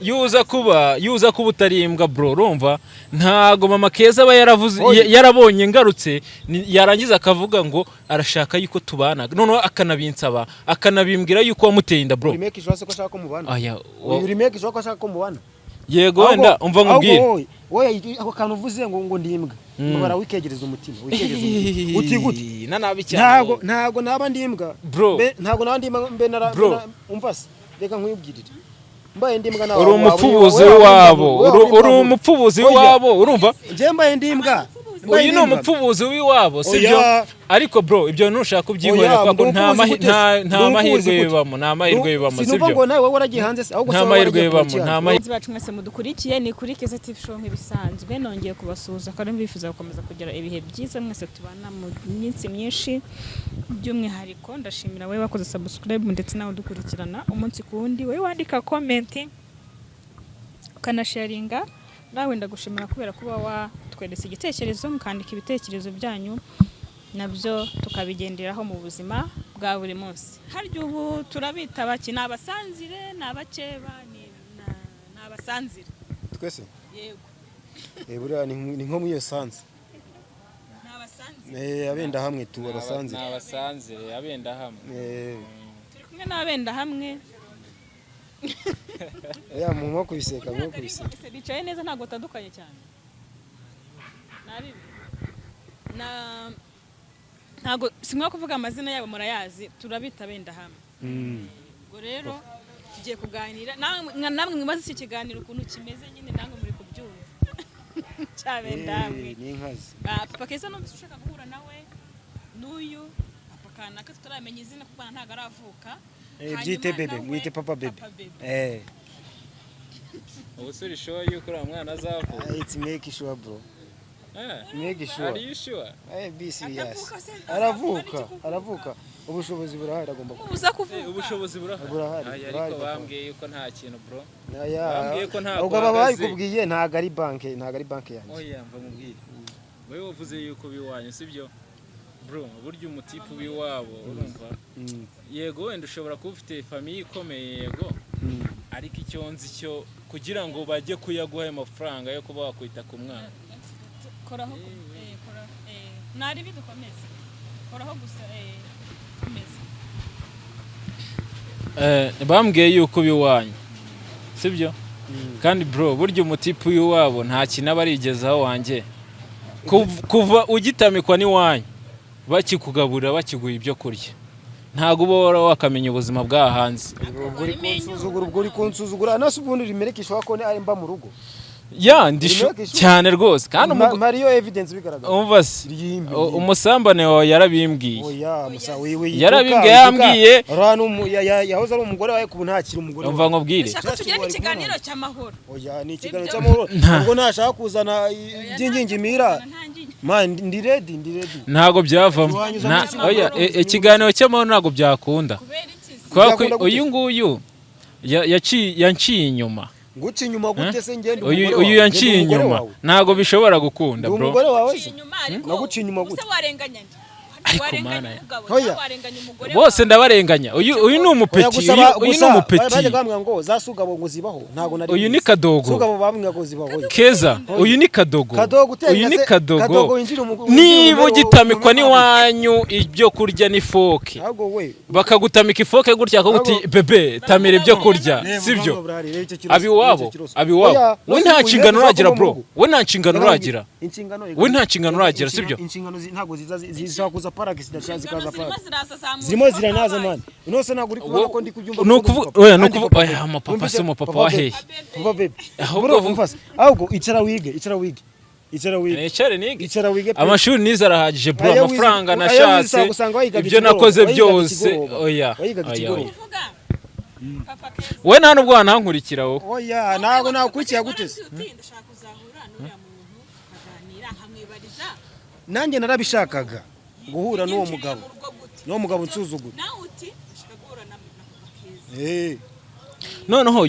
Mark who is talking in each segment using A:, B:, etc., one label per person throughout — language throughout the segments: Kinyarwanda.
A: yuza kuba utarimbwa bro urumva ntago mama Keza aba yaravuze yarabonye ngarutse yarangiza akavuga ngo arashaka yuko tubana none akanabinsaba akanabimbwira yuko wamuteye inda bro
B: remake ishwase ko ashaka ko mubana
A: aya
B: remake ishwako ashaka ko mubana
A: yego wenda umva nkubwire
B: wowe ako kantu uvuze ngo ndimbwa bara wikegereza umutima wikegereza uti gute
A: nanabi cyane
B: ntago naba ndimbwa ntago naba ndimbwa mbe umva se reka nkuyubwirire mbaye ndimbwa nawe
A: uri umupfubuzi wabo uri umupfubuzi wabo urumva
B: je mbaye ndimbwa
A: uyu ni umupfubuzi w'iwabo sibyo ariko bro ibyo ntushaka kubyihorera kuko nta mahirwe bibamo sibyo
B: sinumva ngo nawe waragiye hanze se ahubwo
A: nta mahirwe bibamo nta mahirwe
C: bacu mwese mudukurikiye ni kuri Keza TV show nk'ibisanzwe nongeye kubasuhuza kandi mbifuza gukomeza kugira ibihe byiza mwese tubana mu minsi myinshi by'umwihariko ndashimira wewe wakoze subscribe ndetse nawe dukurikirana umunsi ku wundi wewe wandika comment ukanasharinga nawe ndagushimira kubera kuba watweretse igitekerezo mukandika ibitekerezo byanyu nabyo tukabigenderaho mu buzima bwa buri munsi haryo ubu turabita baki nabasanzire nabakeba nabasanzire
B: twese
C: yego
B: buriya ni nko mu iyo sanze
C: nabasanzire
B: abenda hamwe tu abasanzire
A: nabasanzire abenda hamwe
C: turi kumwe n'abenda hamwe
B: ya mu nko kubiseka
C: bicaye neza ntago utandukanye cyane ntago simwa kuvuga amazina yabo murayazi turabita benda hamwe ngo rero tugiye kuganira namwe mwibaze iki kiganiro ukuntu kimeze nyine namwe muri kubyumva cyabenda hamwe
B: ni inkazi
C: papa Keza numvise ushaka guhura nawe n'uyu papa kanaka tutaramenya izina kuko ntago aravuka
B: byite bebe mwite papa bebe
A: ubusuri show yuko uri mwana azavuka
B: it's make sure bro make sure
A: are you sure
B: BC yes aravuka ubushobozi burahari agomba
C: kuza kuvuga
A: ubushobozi burahari ariko bambwiye yuko nta kintu bro
B: bambwiye ko nta ubwo babikubwiye ntago ari banke yanjye
A: oya mva mubwire wewe wavuze yuko biwanye sibyo bro burya umutipu w'iwabo urumva yego wenda ushobora kuba ufite famille ikomeye yego ariko icyo nzi cyo kugira ngo bajye kuyaguha amafaranga yo kuba wakwita ku mwana
C: koraho nari bidukomeze koraho gusa komeza
A: bambwiye yuko biwanye sibyo kandi bro burya umutipu w'iwabo nta kintu aba arigezaho wanjye kuva ugitamikwa n'iwanyu bakikugaburira bakiguha ibyo kurya ntago uba wakamenya ubuzima bwa hanze
B: ubwo uri kunsuzugura nase ubundi rimerekishwa ko ari mba mu rugo
A: ya ndisho cyane rwose kandi
B: Mario evidence bigaragara
A: umva se umusambane wawe yarabimbwiye
B: oya musa wewe
A: yambwiye
B: yahoze ari umugore wawe kubu ntakiri umugore
A: umva nkubwire
C: tugire ikiganiro cy'amahoro
B: oya ni ikiganiro cy'amahoro ubwo nashaka kuzana by'ingingimira man ndi ready
A: ntago byavamo oya ikiganiro cy'amahoro ntago byakunda kwa uyu nguyu yanciye inyuma
B: nguci inyuma gute se ngende
A: uyu yanciye inyuma ntago bishobora gukunda bro
B: umugore wawe naguci inyuma gute
C: se warenganya
A: ariko mana bose ndabarenganya uyu ni umupeti uyu ni umupeti
B: baje bamwe ngo zasugabo ngo zibaho ntago nari
A: uyu ni kadogo
B: sugabo bamwe ngo zibaho
A: Keza uyu ni kadogo uyu ni kadogo niba ugitamikwa n'iwanyu ibyo kurya n'ifoke bakagutamika ifoke gutya akaguti bebe tamira ibyo kurya sibyo abiwabo we nta nshingano uragira bro we nta nshingano uragira sibyo
B: inshingano ntago zizakuza paragisi zikaza paragisi zirimo ziranaza man unose naguri kubona ko ndi kubyumva
A: oya nukuvuga oya amapapa se umupapa wa hehe
B: papa bebe ahubwo icara wige
A: amashuri nize arahagije bro amafaranga nashatse ibyo nakoze byose oya we nta nubwo wanankurikira wowe
B: oya ntago nakurikiye guteze nanjye narabishakaga guhura n'uwo mugabo nsuzugura
A: noneho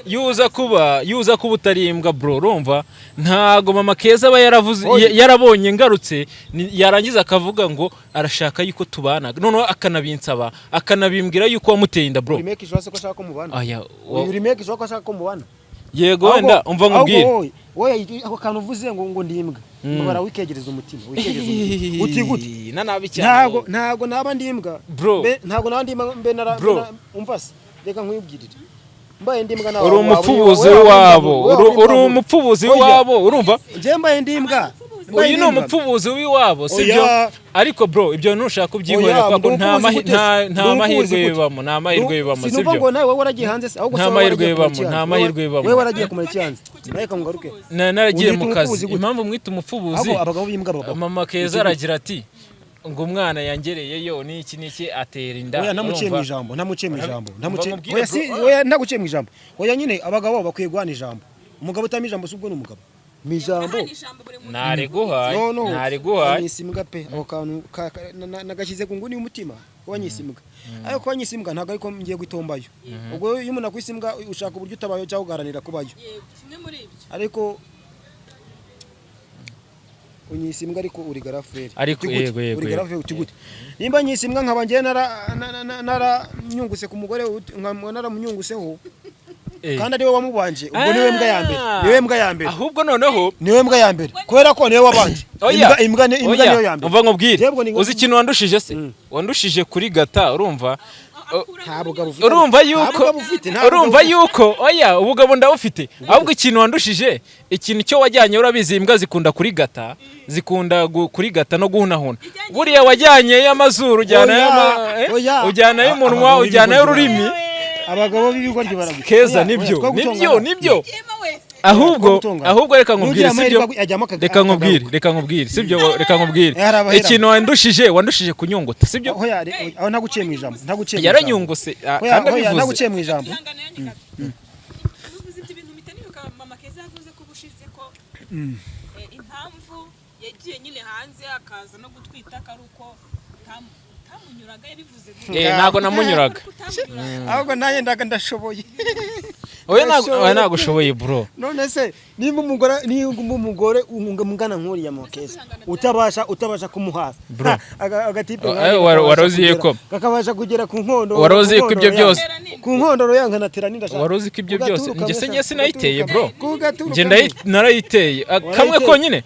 A: yuza kuba utarimbwa bro urumva ntago mama Keza aba yaravuze yarabonye ngarutse yarangiza akavuga ngo arashaka yuko tubana noneho akanabinsaba akanabimbwira yuko wamuteye inda bro
B: remake ishobora ko ashaka ko mubana
A: aya
B: remake ishobora ko ashaka ko mubana
A: yego wenda umva nkubwire
B: wowe ako kantu uvuze ngo ndimbwa bara wikegereza umutima uti gute
A: nanabi cyane
B: ntago naba ndimbwa ntago naba ndimbwa mbe umva se reka nkwibwirire mbaye ndimbwa nawe
A: uri umupfubuzi wabo urumva
B: nje mbaye ndimbwa
A: uyu ni umupfubuzi w'iwabo sibyo ariko bro ibyo ntushaka kubyihorera kuko nta mahirwe bibamo
B: sibyo ngo nawe waragiye hanze se ahubwo
A: nta mahirwe bibamo
B: wewe waragiye kumara cyanze naye kamugaruke
A: naragiye mu kazi impamvu mwita umupfubuzi
B: abagabo b'imbwa
A: mama Keza aragira ati ngo umwana yangereyeyo niki atera inda
B: oya namuciye mu ijambo oya naguciye mu ijambo oya nyine abagabo bakwiye guhana ijambo umugabo utama ijambo subwo ni umugabo mijambo
A: ntari guhaye
B: nyisimbwa pe aho kantu nagashyize ku nguni y'umutima wanyisimbwa ariko wanyisimbwa ntago ariko ngiye gutombayo ubwo iyo umuntu akwisimbwa ushaka uburyo utabayo cyangwa ugaranira kubayo ariko unyisimbwa ariko uri garafrere
A: ariko yego
B: uri garafrere utigute nimba nyisimbwa nkaba ngiye nara nyunguse ku mugore nkamwana munyunguseho kandi ariwe wamubanje ubwo niwe mbwa ya mbere
A: ahubwo noneho
B: niwe mbwa ya mbere kubera ko niwe wabanje imbwa niyo ya mbere
A: umva nkubwire uzi ikintu wandushije se wandushije kuri gata urumva urumva yuko oya ubugabo ndabufite ahubwo ikintu wandushije ikintu cyo wajyanye urabizi imbwa zikunda kuri gata kuri gata no guhunahuna buriya wajyanye y'amazuru ujyana y'umunwa ujyana y'ururimi
B: abagabo b'ibigoryi baraguye
A: Keza nibyo ahubwo reka nkubwire sibyo reka nkubwire sibyo reka nkubwire ikintu wandushije kunyungota sibyo
B: aho naguciye mu ijambo
A: yaranyunguse
B: kandi abivuze naguciye mu ijambo
C: impamvu yagiye nyine hanze akaza no gutwita karuko tamunyuraga yabivuze
A: ntago namunyuraga
B: ahubwo naye ndashoboye
A: oya ntago ushoboye bro
B: none se nimba umugore umungana nkuriya mu Keza utabasha kumuhaza agatipe
A: waroziye ko
B: kakabasha kugera ku nkondo
A: waroziye ko ibyo byose
B: ku nkondoro yankanatera n'indashaka
A: waroziye ko ibyo byose njye sinayiteye bro njye narayiteye kamwe konyine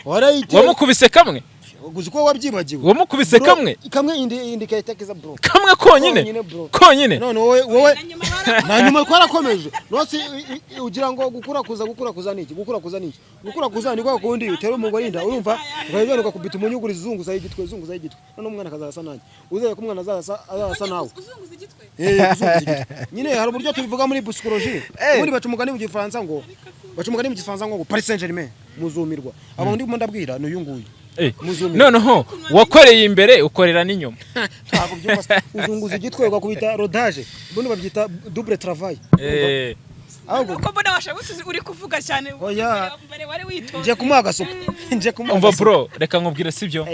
A: wamukubise kamwe
B: guzi ko wabyibagiwe
A: wamukubise kamwe
B: indi kayita bro
A: kamwe konyine
B: none wowe na nyuma twarakomeje nose ugira ngo gukura kuza niki ni kwa kundi utera umugore inda urumva ukayibona ukakubita umunyuguri zunguza y'igitwe none umwana kazasa nanjye uzaye ko umwana azasa nawe uzunguza igitwe nyine hari uburyo tubivuga muri psychologie muri bacumugani mu gifaransa ngo Paris Saint-Germain muzumirwa abo ndi ndabwira n'uyu nguyu
A: noneho wakoreye imbere ukorera n'inyuma
B: ntabwo byumva uzunguza igitwe ugakubita rodage ubundi babyita double travail
C: uko mbona washabutse uri kuvuga cyane wari witonze
B: nje kumuha gasopo
A: umva bro reka nkubwire sibyo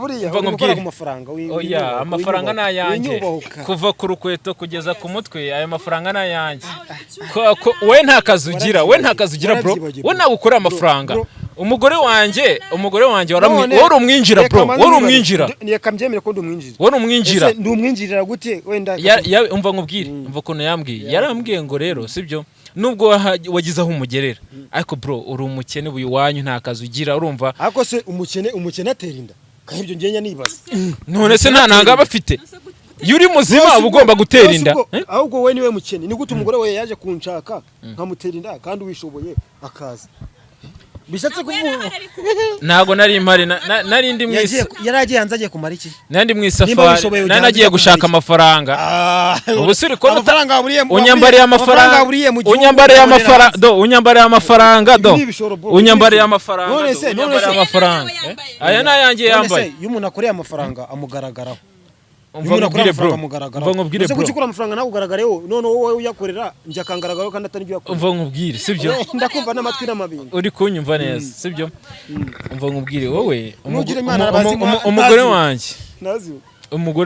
B: buriya gukora ku mafaranga
A: oya amafaranga nayanjye kuva ku rukweto kugeza ku mutwe ayo mafaranga nayanjye we nta kazi ugira bro we ntawe ukora amafaranga umugore wanjye wari umwinjira bro wari umwinjira
B: reka mbyemere ko ndi umwinjira
A: wari umwinjira
B: ndi umwinjirira gute wenda
A: umva nkubwire umva ukuntu yarambwiye ngo rero sibyo nubwo wagize aho umugerera ariko bro uri umukene buyu wanyu nta kazi ugira urumva
B: ariko se umukene atera inda kandi ibyo ngenya nibaza
A: none se nta ntanga bafite iyo uri muzima uba ugomba gutera inda
B: ahubwo we niwe mukene ni gute umugore we yaje kunshaka nkamutera inda kandi wishoboye akaza bishatse kuvuga
A: ntago nari impari nari ndi mwisi
B: yaragiye hanze agiye kumara iki
A: nandi mwisafari nari nagiye gushaka amafaranga ubusuri ko
B: amafaranga
A: unyambariye amafaranga aya nayangiye yambaye
B: iyo umuntu akoreye amafaranga amugaragaraho
A: umva nkubwire bro
B: gukura amafaranga nawe ugaragareho none wowe uyakorera njya kangaragaraho kandi atari byo yakora
A: umva nkubwire sibyo
B: ndakumva n'amatwi n'amabingo
A: uri kunyumva neza sibyo umva nkubwire wowe umugore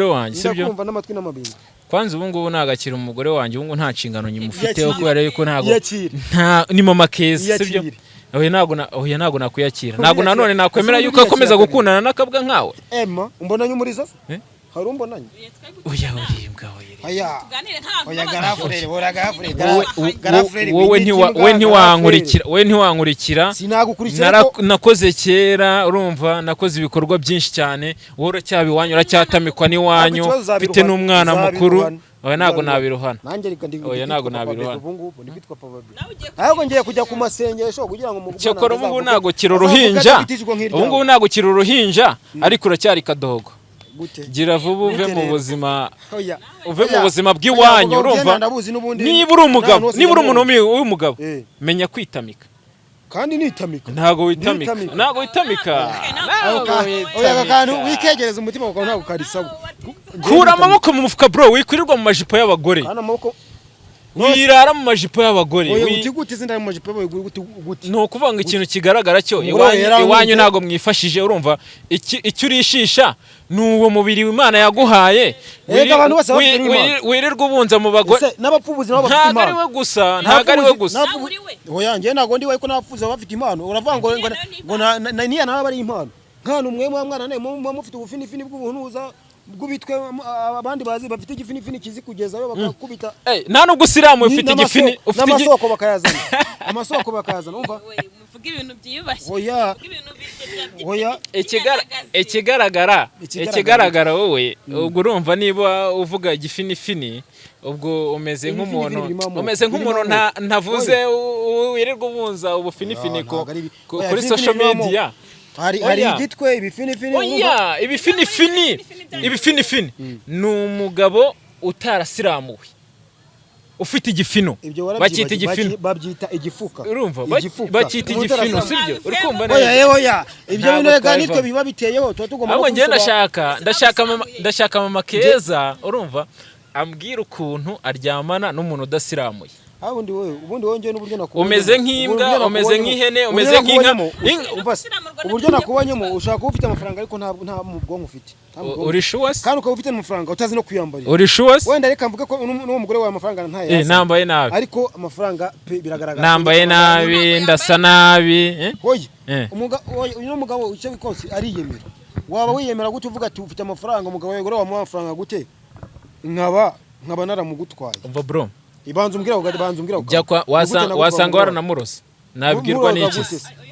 A: wanjye sibyo
B: ndakumva n'amatwi n'amabingo
A: kwanza ubu ngubu nagakira umugore wanjye ubu nta nshingano nyimufiteho kubera yuko nta ni mama Keza sibyo oya ntago nakuyakira ntago nanone nakwemera yuko akomeza gukundana nakabwa nkawe
B: umbonanye umuriza hari umbonanye
A: oya urimbwa
B: oya garafurere
A: wowe ntiwankurikira nakoze kera urumva nakoze ibikorwa byinshi cyane wowe cyaba iwanyu uracyatamikwa n'iwanyu mfite n'umwana mukuru oya ntago nabiruhana oya ntago nabiruhana
B: ahubwo ngiye kujya ku masengesho kugira ngo mugubona
A: cyokora ubu ntago kira uruhinja ubu ngubu ntago kira uruhinja ariko uracyari kadogo gira vuba uve mu buzima bw'iwanyu urumva niba uri umugabo niba uri umuntu w'umugabo menya kwitamika
B: kandi nitamika
A: ntago witamika
B: oya kantu wikegereza umutima wawe ntago karisaba
A: kura amaboko mu mufuka bro wikwirirwa mu majipo y'abagore wirara mu majipo y'abagore
B: utigute izindara mu majipo y'abagore
A: no kuvanga ikintu kigaragara cyo iwanyu ntago mwifashije urumva icyo urishisha nuwo mubiri Imana yaguhaye wirirwa ubunza mu bagore
B: n'abapfubuzi nabo bafite impano
A: ntago ari we gusa
B: oya ngiye ntago ndi ko n'abapfubuzi bafite impano uravuga ngo niya nawe bari impano nkana umwe mu mwana ne mufite ubufinifini bw'ubuhunuza bw'ubitwe abandi bazi bafite igifinifini kizi kugezayo bakakubita
A: nta nubwo usiramu ufite igifini
B: ufite n'amasoko bakayazana amasoko bakayazana umva
C: muvuga ibintu byiyubashye
B: oya
A: ikigaragara wowe ubwo urumva niba uvuga igifinifini ubwo umeze nk'umuntu ntavuze wirirwa ubunza ubufinifini kuri social media
B: hari igitwe ibifinifini
A: oya ibifinifini ni umugabo utarasiramuwe ufite igifino bakita igifino
B: babyita igifuka
A: urumva bakita igifino sibyo uri kumva
B: neza oya ibyo bintu rega nitwe biba biteyeho tuba tugomba
A: ahubwo ngiye ndashaka mama Keza urumva ambwira ukuntu aryamana n'umuntu udasiramuye
B: ubundi wowe ngiye n'uburyo nakubonye
A: umeze nk'imbwa umeze nk'ihene umeze nk'inka
B: uburyo nakubonyemo ushaka ufite amafaranga ariko nta mu bwonko ufite
A: uri sure
B: kandi ukaba ufite amafaranga utazi no kwiyambarira
A: uri sure
B: wenda reka mvuge ko n'uwo mugore wawe amafaranga ntayazi
A: nambaye nabi
B: ariko amafaranga biragaragara
A: nambaye nabi ndasa nabi
B: uyu mugabo icyo bikose ariyemera waba wiyemera gute uvuga ati ufite amafaranga umugabo wawe wamuha amafaranga gute nkaba naramugutwaye
A: umva bro
B: ibanza umbwira
A: wasanga waranamurose nabwirwa n'iki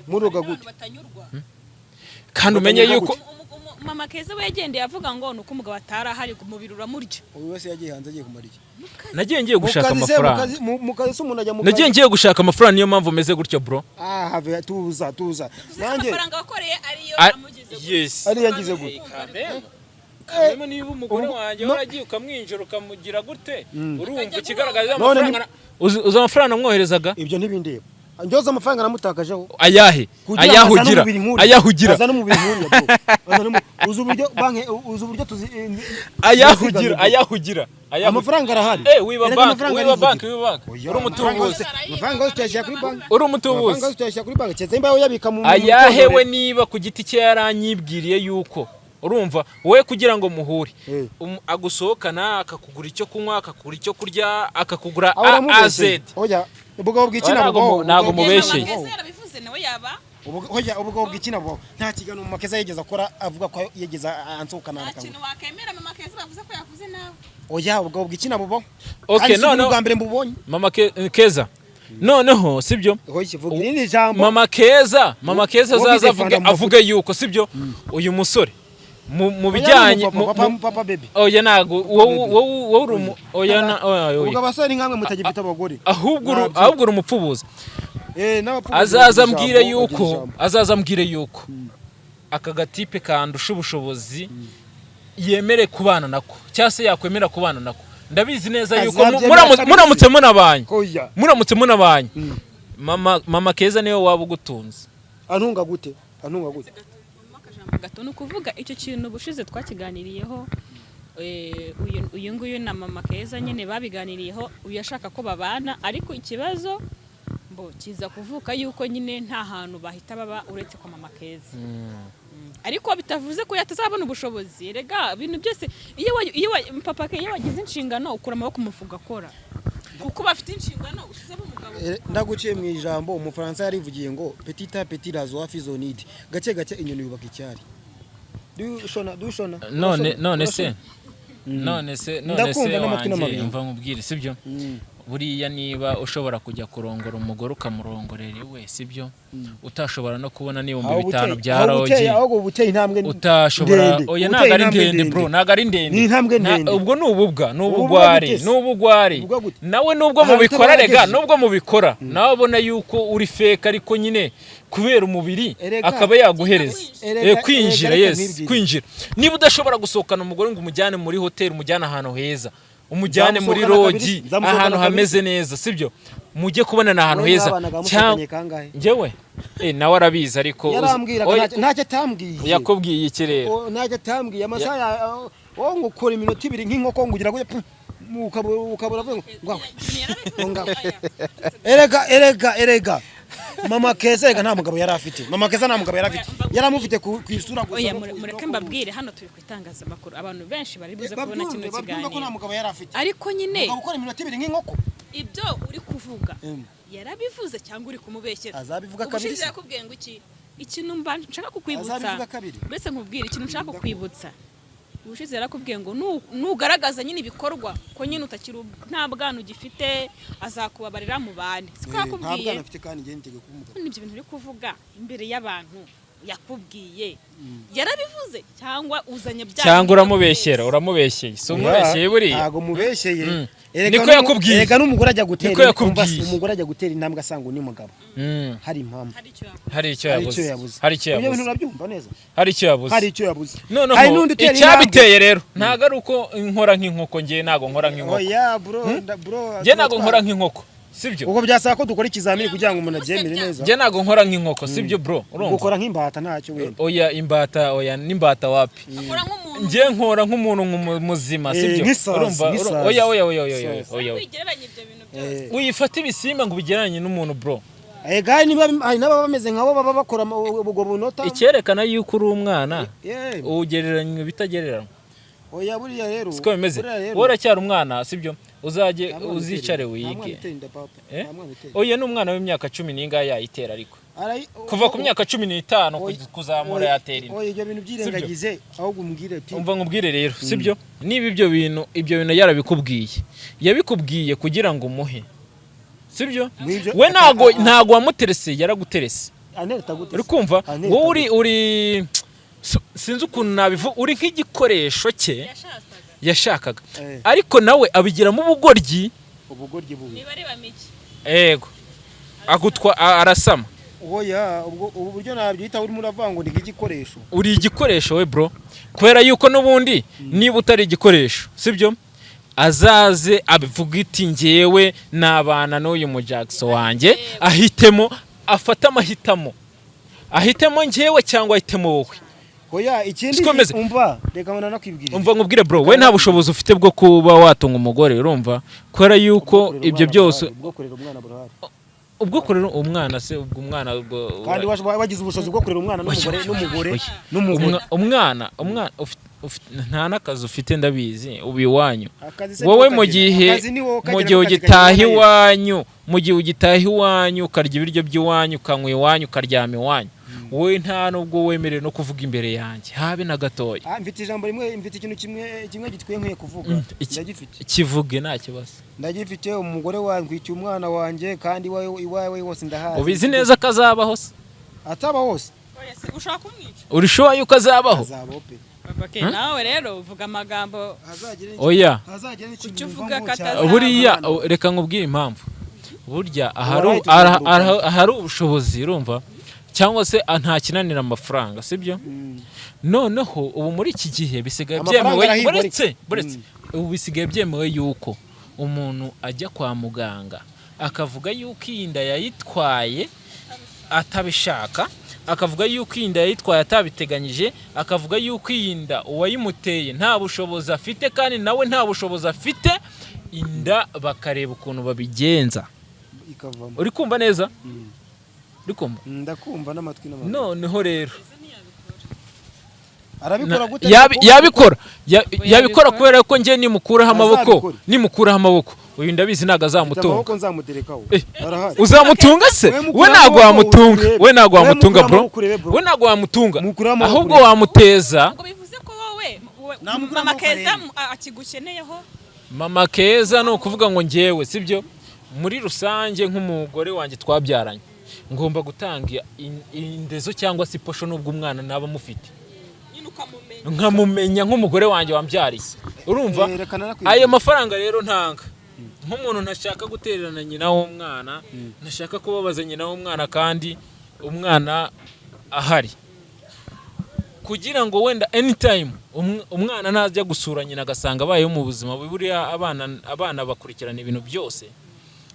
B: muroga gute
A: kandi umenye yuko
C: mama Keza we yagendeye avuga ngo nuko umugabo atarahari ku mubiri uramurya
B: uyu wese yagiye hanze agiye kumara iki
A: nagiye ngiye gushaka amafaranga
B: mu kazi se umuntu ajya mu
A: nagiye ngiye gushaka amafaranga niyo mpamvu umeze gutyo bro
B: have tuza
C: nanjye amafaranga wakoreye ariyo amugize
A: yes
B: ari yangize gute
A: Kame niba umugore wanjye waragiye ukamwinjira ukamugira gute urumva ikigaragaza amafaranga uza amafaranga mwoherezaga
B: ibyo ntibindeba njoza amafaranga namutakajeho
A: ayahugira
B: azana mu bintu uzu uburyo tuzi
A: ayahugira
B: amafaranga arahari
A: wiba bank uri umutunguzi
B: amafaranga yose tuyashyira kuri bank
A: amafaranga
B: yose tuyashyira kuri bank cyeze imbaho yabika mu
A: ayahewe niba ku giti cye yaranyibwiriye yuko urumva wowe kugira ngo muhure agusohokana akakugura icyo kunywa akakugura icyo kurya akakugura AZ
B: oya ubugabo bw'ikina bwo
A: nago mubeshye
B: ubugabo bw'ikina bwo nta kigano mu Keza yegeza akora avuga ko yegeza ansukana
C: akantu wakemera mama Keza bavuze ko yavuze nawe
B: oya ubugabo bw'ikina bwo
A: okay none
B: bwa mbere mbubonye
A: mama Keza noneho sibyo mama Keza azaza avuge yuko sibyo uyu musore mu bijyanye
B: papa baby
A: oya nago wowe
B: ubwo abasore nkamwe mutagifite abagore
A: ahubwo urumupfubuza azaza ambwire yuko aka gatipe kandusha ubushobozi yemere kubana nako cyangwa se yakwemera kubana nako ndabizi neza yuko muramutse munabanye mama Keza niyo waba ugutunze
B: antunga gute
C: gato nukuvuga icyo kintu bushize twakiganiriyeho uyu nguyu na mama Keza nyine babiganiriyeho uyashaka ko babana ariko ikibazo kiza kuvuka yuko nyine nta hantu bahita baba uretse kwa mama Keza ariko bitavuze ko yatazabona ubushobozi rega ibintu byose iyo papa ke iyo wagize inshingano ukura amaboko umufuga akora kuko bafite inshingano usizemo umugabo
B: ndaguciye mu ijambo umufaransa yarivugiye ngo petit à petit la joie fait son nid gake gake inyoni yubaka icyari dushona
A: none se wanjye mva nkubwire sibyo buriya niba ushobora kujya kurongora umugore ukamurongorera we sibyo utashobora no kubona n'ibihumbi 5 bya rogi utashobora oya ntago ari ndende bro ntago ari ndende ubwo n'ubugwari nawe nubwo mubikora rega nubwo mubikora nawe ubona yuko uri fake ariko nyine kubera umubiri akaba yaguhereza kwinjira niba udashobora gusohokana umugore ngo umujyane muri hotel umujyane ahantu heza umujyane muri rogi ahantu hameze neza sibyo mujye kubonana ahantu heza njyewe nawe arabiza ariko
B: ntacyo atambwiye
A: yakubwiye iki rero
B: ntacyo atambwiye amasaha wowe ngukora iminota 2 nk'inkoko ngugira ngo ukabura ngo erega mama Keza nta mugabo yari afite yaramufite ku isura gusa
C: oya mureke mbabwire hano turi kwitangaza makuru abantu benshi bari buze kubona kino kiganiro ariko nyine
B: gukora iminota 2 nk'inkoko
C: ibyo uri kuvuga yarabivuze cyangwa uri kumubeshyera
B: azabivuga kabiri
C: ubushize yakubwiye ngo ikintu nshaka kukwibutsa mbese nkubwire ikintu nshaka kukwibutsa ubushize yarakubwiye ngo nugaragaza nyine ibikorwa ko nyine utakiri nta bwana ugifite azakubabarira mu bandi siko yakubwiye
B: nta bwana afite kandi ngendege kumugabo
C: n'ibyo bintu uri kuvuga imbere y'abantu yakubwiye yarabivuze cyangwa uzanye bya
A: cyangwa uramubeshyeye so umubeshyeye buri
B: ntago mubeshyeye
A: niko yakubwiye
B: rega n'umugore ajya gutera umugore ajya gutera intambwe asanga ni mugabo hari impamvu
A: hari icyo yabuze
B: ibyo bintu urabyumva neza
A: hari icyo yabuze
B: hari n'undi utera
A: icyabiteye rero ntago ari uko nkora nk'inkoko ngiye nago nkora nk'inkoko
B: oya bro
A: ngiye nago nkora nk'inkoko sibyo
B: uko byasaba ko dukora ikizamini kugira ngo umuntu abyemere neza
A: ngiye nago nkora nk'inkoko sibyo bro urumva
B: gukora nk'imbata ntacyo wenda
A: oya n'imbata wapi ngiye nkora nk'umuntu muzima sibyo urumva oya uyifata ibisimba ngo bigeranye n'umuntu bro
B: ega hari n'ababa bameze nk'abo baba bakora ubwo bunota
A: icyerekana yuko uri umwana ugereranywa bitagereranywa
B: oya buriya rero
A: siko bimeze woracyari umwana sibyo uzajye uzicare wige oya n'umwana w'imyaka 10 n'inga yayitera ariko kuva ku myaka 15 kuzamura yatera inda
B: oya ibyo bintu byirengagize ahubwo umbwire ati
A: umva ngubwire rero sibyo niba ibyo bintu yabikubwiye kugira ngo umuhe sibyo we ntago wamuterese yaraguterese uri kumva wowe uri sinzi ukuntu nabivu uri nk'igikoresho cye yashakaga ariko nawe abigiramo ubugoryi
B: bubi
C: niba ari bamiki
A: yego agutwa arasama
B: oya ubu buryo nabyita uri muravango ni igikoresho
A: uri igikoresho we bro kubera yuko n'ubundi niba utari igikoresho sibyo azaze abivuga iti ngewe nabana n'uyu mujakso wanjye afata amahitamo ngewe cyangwa ahitemo wowe
B: oya ikindi umva reka mbona nakwibwira
A: umva ngubwire bro we nta bushobozi ufite bwo kuba watunga umugore urumva kubera yuko ibyo byose ubwo kurera umwana se ubwo umwana
B: kandi wagize ubushobozi bwo kurera umwana n'umugore
A: umwana nta nakazi ufite ndabizi ubi wanyu wowe mu gihe ugitaha iwanyu ukarya ibiryo by'iwanyu ukanywa iwanyu ukaryama iwanyu wowe nta nubwo wemerewe no kuvuga imbere yanjye habe na gatoya
B: mfite ijambo rimwe mfite ikintu kimwe gitwiye nkwiye kuvuga ndagifite
A: kivuge nta kibazo
B: ndagifite umugore wangwikiye umwana wanjye kandi iwawe wose ndahazi
A: ubizi neza ko azabaho se
B: ataba hose
C: ushaka kumwica
A: urishowa yuko azabaho
C: babake nawe rero uvuga amagambo
A: oya
C: kuvuga kataza
A: buriya reka nkubwire impamvu burya ahari ubushobozi urumva cyangwa se nta kinanira amafaranga sibyo noneho ubu muri iki gihe bisigaye byemewe ubu bisigaye byemewe yuko umuntu ajya kwa muganga akavuga yuko Inda yayitwaye atabishaka akavuga yuko Inda yayitwaye atabiteganyije akavuga yuko Inda uwayimuteye nta bushobozi afite kandi nawe nta bushobozi afite Inda bakareba ukuntu babigenza uri kumva neza ndikumva
B: ndakumva n'amatwi
A: noneho rero yabikora kubera ko ngiye nimukuraho amaboko uyu ndabizi ntago azamutunga uzamutunga se we ntago wamutunga bro we ntago wamutunga ahubwo wamuteza
C: Mama Keza akigukeneyeho
A: Mama Keza no kuvuga ngo ngewe sibyo muri rusange nk'umugore wanjye twabyaranye ngomba gutanga indezo cyangwa se posho nubwo umwana naba mufite nkamumenya nk'umugore wanjye wambyariye urumva ayo mafaranga rero ntanga nk'umuntu ntashaka gutererana nyina w'umwana ntashaka kubabaza nyina w'umwana kandi umwana ahari kugira ngo wenda anytime umwana najya gusura nyina agasanga abayeho mu buzima buriya abana bakurikirana ibintu byose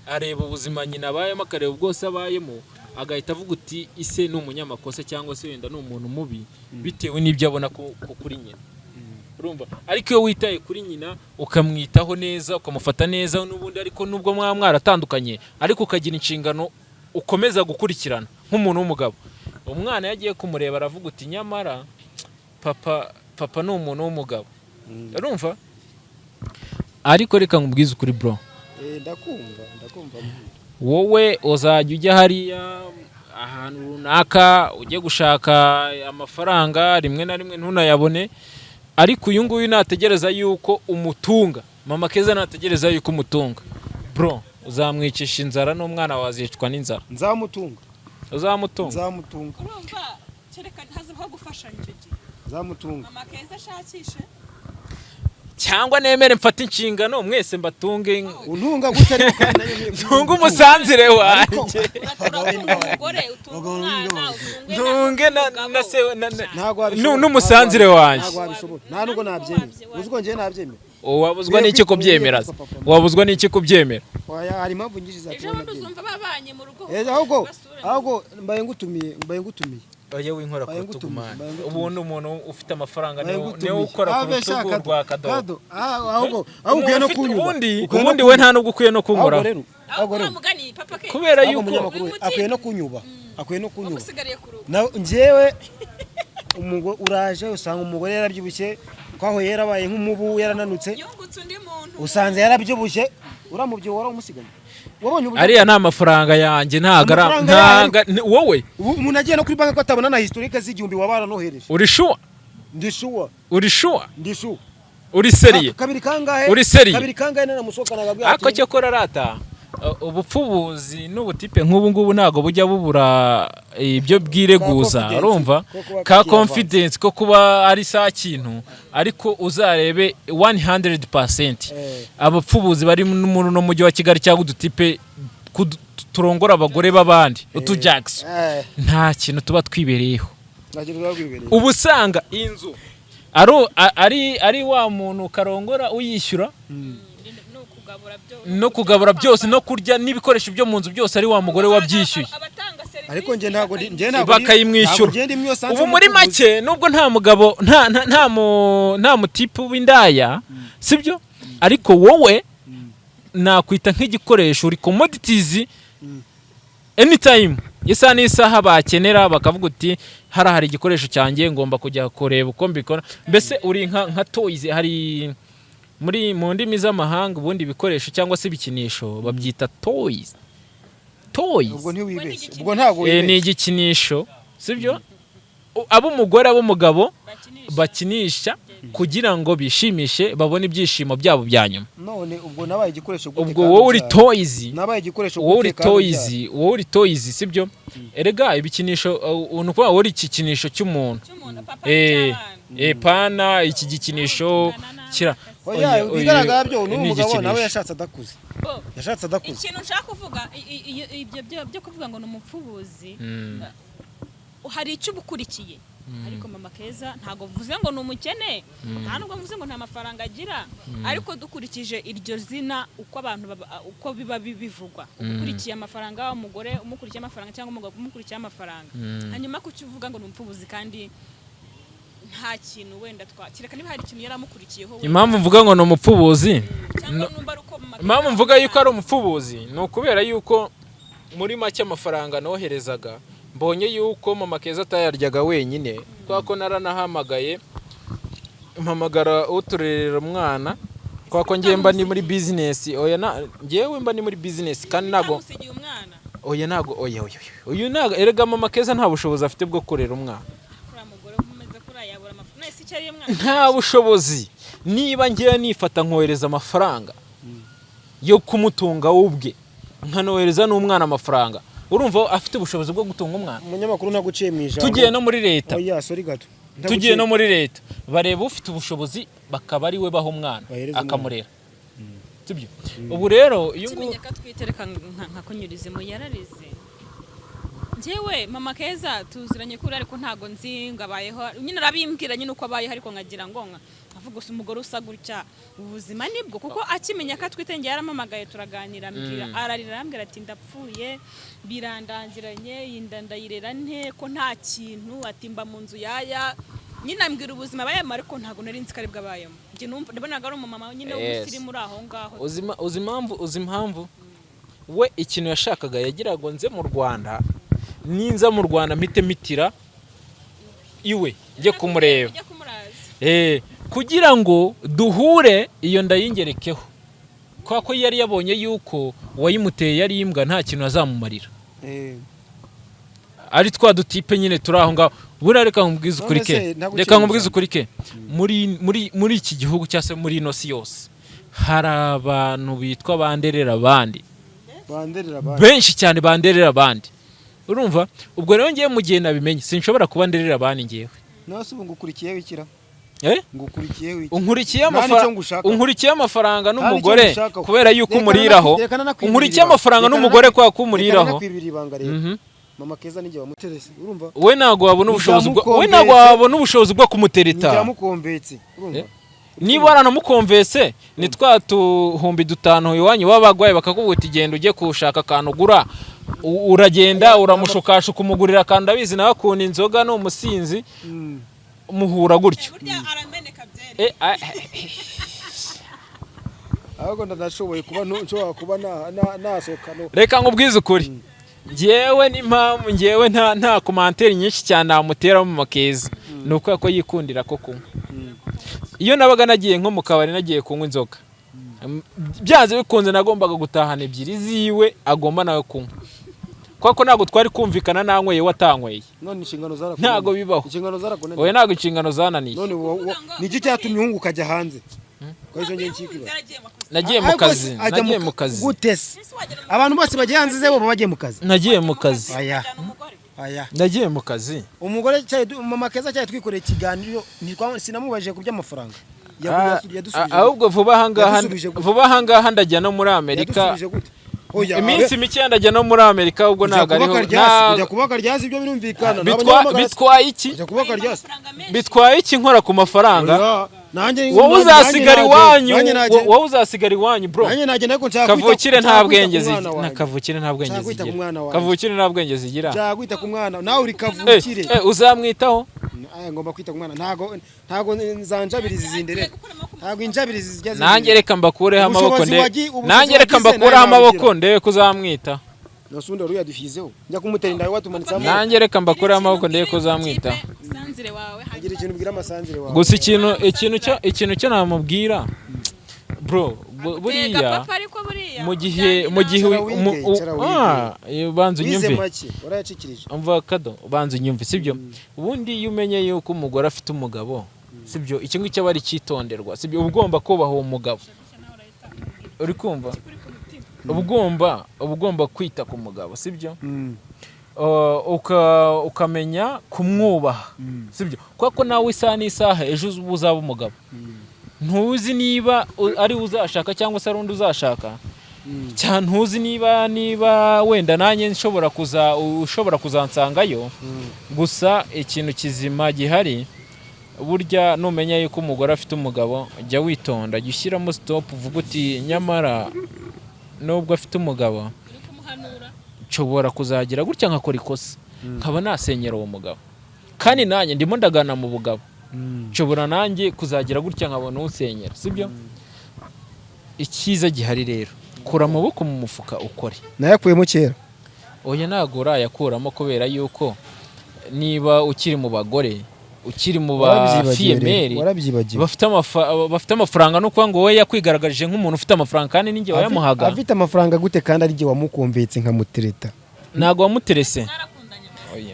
A: areba ubuzima nyina abayemo akareba bwose abayemo agahita avuga uti ise ni umunyamakosa cyangwa se wenda ni umuntu mubi bitewe n'ibyo abona kuri nyina urumva ariko iyo witaye kuri nyina ukamwitaho neza ukamufata neza n'ubundi ariko nubwo mwaratandukanye ariko ukagira inshingano ukomeza gukurikirana nk'umuntu w'umugabo umwana yagiye kumureba aravuga uti nyamara papa ni umuntu w'umugabo urumva ariko reka nkubwize ukuri bro
B: ndakumva
A: wowe uzajya ujya hariya ahantu runaka ujye gushaka amafaranga rimwe na rimwe ntunayabone ariko uyu nguyu nategereza yuko umutunga Mama Keza nategereza yuko umutunga bro uzamwicisha inzara n'umwana wazicwa n'inzara
B: nzamutunga
C: urumva cyerekana hazaho gufashanya icyo gihe
B: nzamutunga
C: Mama Keza ashakishe
A: cyangwa nemere mfata inshingano mwese mbatunge
B: untunga gutari
A: ntunga umusanzire wanjye ntunge na se n'umusanzire wanjye
B: nta nubwo nabyemera uziko ngiye nabyemera
A: wabuzwa n'iki kubyemera wabuzwa n'iki kubyemera
B: hari impamvu nyinshi zatuma
C: uzumva babanye mu rugo
B: ahubwo mbaye ngutumiye
A: oya winkora ku rutugu mana ubundi umuntu ufite amafaranga niwe ukora ku rutugu rwa Kadogo
B: ahubwo ukwiye no kunyuba
A: ubundi we nta nubwo ukwiye no kunkoraho kubera yuko
B: akwiye no kunyuba njyewe umugore uraje usanga umugore yarabyibushye kwaho yarabaye nk'umubu yarananutse usanze yarabyibushye uramubyibuha waramusiganye
A: ariya nta mafaranga yanjye ntaga wowe
B: umuntu agiye no kuri banki ko atabona na historique z'igihumbi wabara nohereje
A: uri sure uri seriye
B: kabiri kangahe nanamusoka nagabwiye
A: ako cyo kora rata ubupfubuzi n'ubutipe nk'ubu ngubu ntago bujya bubura ibyo bwireguza urumva ka confidence ko kuba ari sa kintu ariko uzarebe 100% abapfubuzi bari mu no mujyi wa Kigali cyangwa udutipe turongora abagore babandi utujacks nta kintu tuba twibereyeho ubusanga inzu ari wa muntu karongora uyishyura no kugabura byose no kurya n'ibikoresho byo mu nzu byose ari wa mugore wabyishyuye
B: ariko nje ntago
A: bakayimwishyura ubu muri make nubwo nta mugabo nta mutipe w'indaya sibyo ariko wowe nakwita nk'igikoresho uri commodities anytime isa n'isaha bakenera bakavuga uti hari igikoresho cyanjye ngomba kujya kureba uko mbikora mbese uri nka toys hari mu ndimi z'amahanga ubundi ibikoresho cyangwa se ibikinisho babyita toys
B: ubwo ntiwibeshye ubwo ntago
A: ni igikinisho sibyo ab'umugore ab'umugabo bakinisha kugira ngo bishimishe babone ibyishimo byabo bya nyuma
B: none ubwo nabaye igikoresho
A: ubwo wowe uri toys
B: nabaye igikoresho
A: wowe uri toys sibyo erega ibikinisho unuko wowe ikikinisho cy'umuntu pana iki gikinisho kira
B: oya bigaragara byo n'umugabo nawe yashatse adakuze
C: ikintu nshaka kuvuga ibyo byo kuvuga ngo n'umupfubuzi hari icyo bukurikiye ariko Mama Keza ntago vuze ngo numukene nta nubwo mvuze ngo nta mafaranga agira ariko dukurikije iryo zina uko abantu uko biba bivugwa ukurikiye amafaranga umugore umukurikiye amafaranga cyangwa umugabo umukurikiye amafaranga hanyuma kukivuga ngo numupfubuzi kandi nta kintu wenda twakireka niba hari ikintu yaramukurikiyeho
A: impamvu mvuga ngo n'umupfubuzi impamvu mvuga yuko ari umupfubuzi no kubera yuko muri make amafaranga noherezaga mbonye yuko Mama Keza atayaryaga wenyine kwa ko naranahamagaye mpamagara uturerera umwana kwa ko ngiye mba ni muri business oya ngiyewe mba ni muri business kandi nago oya nago oya uyu nago erega mama Keza nta bushobozi afite bwo kurera umwana nta bushobozi niba ngiye nifata nkohereza amafaranga yo kumutunga ubwe nkanohereza n'umwana amafaranga urumva afite ubushobozi bwo gutunga umwana
B: umunyamakuru naguciye mu ijambo
A: tugiye no muri leta
B: oya sorry gato
A: tugiye no muri leta bareba ufite ubushobozi bakaba ari we baho umwana akamurera tubyo ubu rero iyo
C: ngo twitereka nka kunyurize mu yararize njyewe mama Keza tuziranye kuri ariko ntago nzi ngabayeho nyine arabimbwira nyine uko abayeho ariko nkagira ngo avuga gusa umugore usa gutya ubuzima nibwo kuko akimenya ko twitenge yaramamagaye turaganira mbwira ararira arambwira ati ndapfuye birandangiranye Inda ndayirera nte ko nta kintu atimba mu nzu yaya nyine ambwira ubuzima bayemo ariko ntago nari nzi karibwa bayemo nje ndabonaga ari umumama nyine w'umusiri muri aho ngaho
A: uzi impamvu we ikintu yashakaga yagirago nze mu Rwanda ninza mu Rwanda mpite mitira iwe nje kumureba kugira ngo duhure iyo ndayingerekeho kwa ko yari yabonye yuko wayimuteye yari imbwa nta kintu azamumarira ari twa dutipe nyine turi aho ngaho bura reka nkubwize ukuri ke muri iki gihugu cyase muri ino si yose hari abantu bitwa banderera abandi benshi cyane banderera abandi urumva ubwo rero ngiye mu gihe nabimenye sinshobora kuba nderera abandi ngiyewe
B: nose ubu ngukurikiyeho ikira
A: unkurikiye amafaranga n'umugore kubera yuko umuriraho unkurikiye amafaranga n'umugore kwa kumuriraho
B: mama Keza nige wamuterese urumva
A: we nago wabona ubushobozi bwo kumutereta
B: yamukombetse urumva
A: niba waranamukomvese ni twa tuhumbi dutanu iwanyu babagwaye bakakubuta igenda ujye kushaka akantu ugura uragenda uramushukasha kumugurira kandi abizi nawe akunda inzoga no umusinzi muhura gutyo
B: ahubwo ndashoboye kuba nasokano
A: reka nkubwize ukuri ngewe n'impamvu ngewe nta commentaire nyinshi cyane namutera mu Keza nuko ko yikundira ko kunywa iyo nabaga nagiye nko mu kabari nagiye kunywa inzoga byanze bikunze nagombaga gutahana ebyiri ziwe agomba nawe kunywa kwako nago twari kumvikana nanyweye watanyweye
B: none inshingano zara
A: ntago bibaho
B: inshingano zara kunene
A: oya nago inshingano zananiye
B: none niki cyatumye uhungu kajya hanze kwaje ngiye nkikiba
A: nagiye mu kazi
B: gutese abantu bose bagiye hanze zebo bagiye mu kazi
A: nagiye mu kazi
B: aya
A: nagiye mu kazi
B: umugore cyaye mama Keza cyaye twikoreye ikiganiro sinamubajije kubya amafaranga
A: ahubwo vuba hangaha ndajya no muri Amerika iminsi mike ndajya no muri Amerika ubwo naga ariho
B: kujya kubaka ryazi ibyo birumvikana
A: bitwaye iki nkora ku mafaranga wowe uzasigara iwanyu bro kavukire nta bwenge zigira
B: cyagwita ku mwana nawe uri kavukire
A: uzamwitaho
B: ngomba kwita ku mwana ntago nzanjabirizi zindere ntago injabirizi zijya
A: nanjye reka mbakureho amaboko ndebe kuzamwita
B: nosunda ruya dufizeho njya kumutera inda watumanitsa
A: nanjye reka mbakureho amaboko ndebe kuzamwita
C: sanzire wawe
B: hagira ikintu ubwira amasanzire wawe
A: gusa ikintu cyo namubwira bro buriya mu gihe banza unyumve umva kado banza unyumve sibyo ubundi iyo umenye yuko umugore afite umugabo sibyo icyo ngicyo aba ari cyitonderwa sibyo ugomba kubaha uwo mugabo uri kumva ugomba kwita ku mugabo sibyo ukamenya kumwubaha sibyo kuko nawe isaha n'isaha ejo uzaba umugabo ntuzi niba ari uzashaka cyangwa se ari undi uzashaka cyane ntuzi niba wenda nanjye ushobora kuzansangayo gusa ikintu kizima gihari burya numenya yuko umugore afite umugabo jya witonda jya ushyiramo stop uvuga uti nyamara nubwo afite umugabo nshobora kuzagira gutya nkakora ikosa nkaba nasenyera uwo mugabo kandi nanjye ndimo ndagana mu bugabo nshobora nanjye kuzagira gutya nkabona usenyera sibyo icyiza gihari rero kura amaboko mu mufuka ukore
B: nayakuyemo kera
A: oya ntago urayakuramo kubera yuko niba ukiri mu bagore ukiri mu ba fiyemeri bafite amafaranga no kuba ngo wowe yakwigaragaje nk'umuntu ufite amafaranga kandi ninjye wayamuhaga.
B: Afite amafaranga gute kandi ari jye wamukombetse nkamutereta?
A: Ntago wamuterese.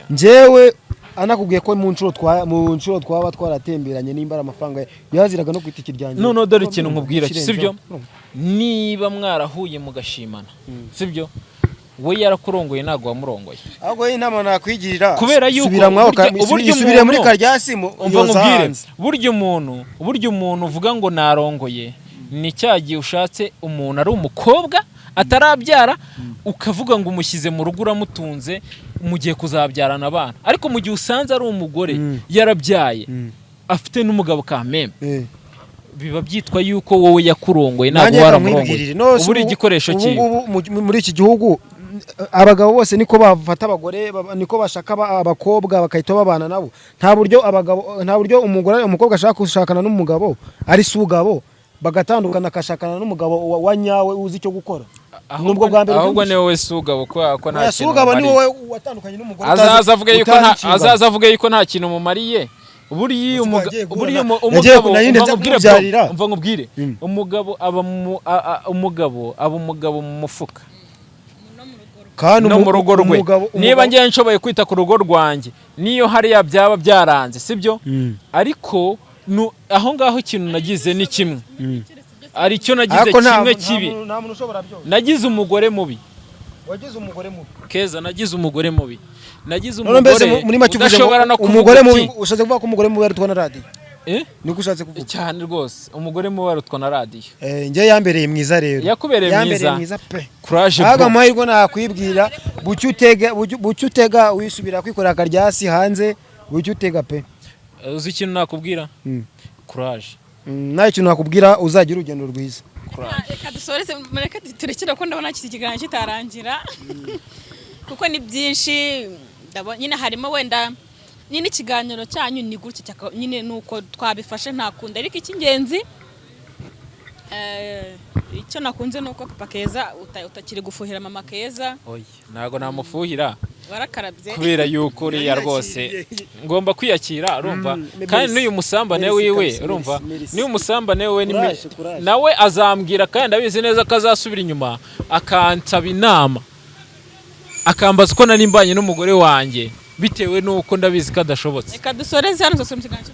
B: Njyewe anakubwiye ko mu nshuro twaba twaratemberanye nimbara amafaranga yaziraga no kwitiki ryanjye.
A: None dore ikintu nkubwira sibyo, niba mwarahuye mugashimana sibyo, we yarakurongoye ntago wamurongoye.
B: Ahubwo inama nakwigirira
A: kubera yuko
B: subire muri karyasi
A: umva nkubwire, burya umuntu uvuga ngo narongoye ni cyagiye ushatse umuntu ari umukobwa atarabyara ukavuga ngo umushyize mu rugo uramutunze mugiye kuzabyarana abana, ariko mu gihe usanze ari umugore yarabyaye afite n'umugabo kameme biba byitwa yuko wowe yakurongoye ntabwo waramurongoye. Uburi igikoresho cyiwe
B: muri iki gihugu abagabo bose niko bafata abagore, niko bashaka abakobwa bakahita babana nabo. Nta buryo umukobwa ashaka gushakana n'umugabo ari sugabo bagatandukana akashakana n'umugabo wa nyawe uzi icyo gukora. Nubwo bwa mbere
A: ahubwo ni wowe sugabo ko nta kintu
B: sugabo ni wowe watandukanye n'umugore
A: azaza avuga yuko nta kintu mumariye. Buriya umugabo aba umugabo mu mufuka no mu rugo rwe. Niba ngiye nshoboye kwita ku rugo rwanjye niyo hariya byaba byaranze sibyo, ariko aho ngaho ikintu nagize ni kimwe, ari cyo nagize kimwe kibi, nagize umugore mubi.
B: Wagize umugore mubi
A: Keza, nagize umugore mubi, nagize umugore
B: udashobora no umugore mubi. Ushatse kuvuga ko umugore mubi arutwa na radio? Niko ushatse kuvuga
A: cyane rwose, umugore mubi arutwa na radio.
B: Njye yambereye mwiza rero,
A: yakubereye mwiza
B: pe.
A: Courage
B: bro. Aga mahirwe nakwibwira bucyutega wisubira kwikorera karyasi hanze, bucyutega pe.
A: Uzi ikintu nakubwira? Courage.
B: Nayo ikintu nakubwira uzagira urugendo rwiza.
C: Reka dusoreze mureka turekera ko ndabona iki kiganiro kitarangira kuko ni byinshi nyine harimo wenda nyine ikiganiro cyanyu ni gutya nyine nuko twabifashe ntakunda, ariko icy'ingenzi icyo nakunze nuko Papa Keza utakiri gufuhira Mama Keza.
A: Oya ntago namufuhira,
C: warakarabye
A: kubera yuko uriya rwose ngomba kwiyakira urumva. Kandi n'uyu musambane wiwe urumva, n'uyu musambane we nawe azambwira kandi abizi neza ko azasubira inyuma akansaba inama akambaza uko nari mbanye n'umugore wanjye bitewe nuko ndabizi ko adashobotse.
C: Reka dusoreze hano mu kiganiro.